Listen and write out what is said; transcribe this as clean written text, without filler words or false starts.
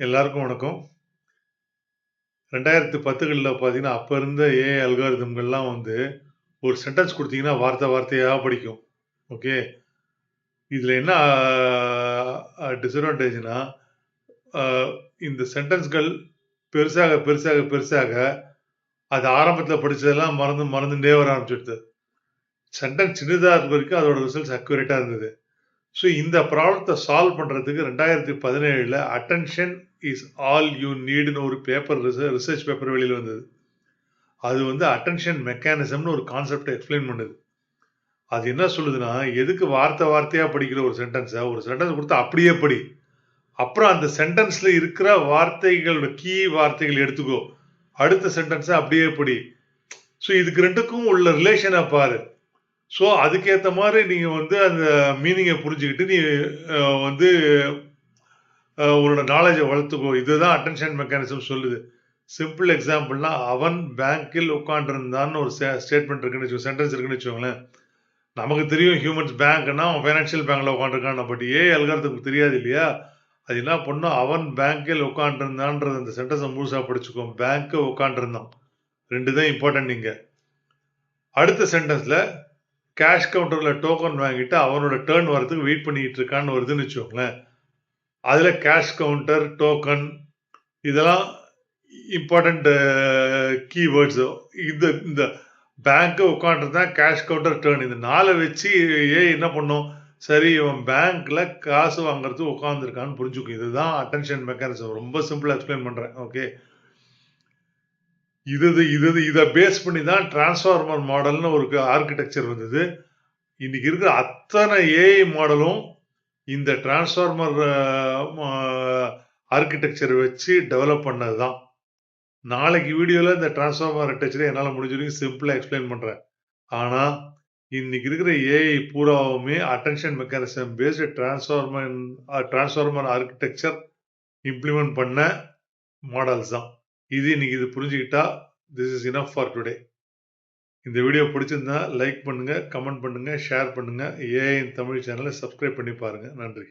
எல்லாருக்கும் வணக்கம். 2010களில் பார்த்தீங்கன்னா, அப்ப இருந்த ஏஐ அல்காரிதம்கள்லாம் வந்து ஒரு சென்டென்ஸ் குடுத்தீங்கன்னா, வார்த்தை வார்த்தையா படிக்கும். ஓகே. இதுல என்ன டிஸ்அட்வான்டேஜ்னா, அ இந்த சென்டென்ஸ்கள் பெருசாக, பெருசாக, பெருசாக அது ஆரம்பத்தில படிச்சதெல்லாம் மறந்து மறந்துட்டே வர ஆரம்பிச்சுடுது. சென்டென்ஸ் சின்னதா இருக்க வரைக்கும் அதோட ரிசல்ட்ஸ் அக்யூரேட்டா இருந்தது. ஸோ இந்த ப்ராப்ளத்த சால்வ் பண்றதுக்கு 2017ல அட்டென்ஷன் இஸ் ஆல் யூ நீட்ன்னு ஒரு பேப்பர் ரிசர்ச் பேப்பர் வெளியில வந்தது. அது வந்து அட்டென்ஷன் மெக்கானிசம்னு ஒரு கான்செப்ட் எக்ஸ்பிளைன் பண்ணுது. அது என்ன சொல்லுதுன்னா, எதுக்கு வார்த்தை வார்த்தையா படிக்கிற ஒரு சென்டென்ஸ் குடுத்தா அப்படியே படி. அப்புறம் அந்த சென்டென்ஸ்ல இருக்கிற வார்த்தைகளோட கீ வார்த்தைகள் எடுத்துக்கோ. அடுத்த சென்டென்ஸ அப்படியே படி. ஸோ இதுக்கு 2க்கும் உள்ள ரிலேஷன பாரு. ஸோ அதுக்கேத்த மாரி நீங்க வந்து அந்த மீனிங்க புரிஞ்சுகிட்டு நீ வந்து உன்னோட நாலேட்ஜ வளர்த்துக்கோ. இதுதான் அட்டென்ஷன் மெக்கானிசம் சொல்லுது. சிம்பிள் எக்ஸாம்பிள்னா, அவன் பேங்கில் உட்கார்ந்திருந்தான்னு ஒரு ஸ்டேட்மெண்ட் இருக்குன்னு சென்டென்ஸ் இருக்குன்னு வச்சுக்கோங்களேன். நமக்கு தெரியும் ஹியூமன்ஸ் பேங்க்னா அவன் ஃபைனான்சியல் பேங்க்ல உட்காந்துருக்கான். பட் ஏஐ அல்காரிதம்க்கு தெரியாது இல்லையா? அது என்ன பண்ணும், அவன் பேங்கில் உட்கார்ந்திருந்தான்றது அந்த சென்டென்ஸ முழுசா படிச்சுக்கும். பேங்க் உட்கார்ந்திருந்தான். 2 தான் இம்பார்ட்டன்ட் இங்க. அடுத்த சென்டென்ஸ்ல கேஷ் கவுண்டர்ல டோக்கன் வாங்கிட்டு அவனோட டர்ன் வரதுக்கு வெயிட் பண்ணிட்டு இருக்கான்னு வருதுன்னு வச்சுக்கோங்களேன். அதுல கேஷ் கவுண்டர், டோக்கன் இதெல்லாம் இம்பார்ட்டன்ட் கீவேர்ட்ஸ். இந்த பேங்க் உட்காந்துருந்தான், கேஷ் கவுண்டர், டர்ன் இந்த 4 வச்சு ஏஐ என்ன பண்ணும், சரி இவன் பேங்க்ல காசு வாங்குறதுக்கு உட்காந்துருக்கான்னு புரிஞ்சுக்கும். இதுதான் அட்டென்ஷன் மெக்கானிசம். ரொம்ப சிம்பிளா எக்ஸ்பிளைன் பண்றேன். ஓகே. இத பேஸ் பண்ணி தான் டிரான்ஸ்ஃபார்மர் மாடல்னு ஒரு ஆர்கிடெக்சர் வந்தது. இன்னைக்கு இருக்கிற அத்தனை ஏஐ மாடலும் இந்த டிரான்ஸ்ஃபார்மர் ஆர்கிடெக்சர் வச்சு டெவலப் பண்ணது தான். நாளைக்கு வீடியோல இந்த டிரான்ஸ்ஃபார்மர் ஆர்கிடெக்சரை என்னால முடிஞ்ச வரைக்கும் சிம்பிளா எக்ஸ்பிளைன் பண்றேன். ஆனா, இன்னைக்கு இருக்கிற ஏஐ பூராவுமே attention mechanism based transformer architecture implement பண்ண மாடல்ஸ் தான். இது புரிஞ்சுக்கிட்டா this is enough for today. இந்த வீடியோ பிடிச்சிருந்தா லைக் பண்ணுங்க, கமெண்ட் பண்ணுங்க, ஷேர் பண்ணுங்க. ஏஐ தமிழ் சேனலை சப்ஸ்கிரைப் பண்ணி பாருங்க. நன்றி.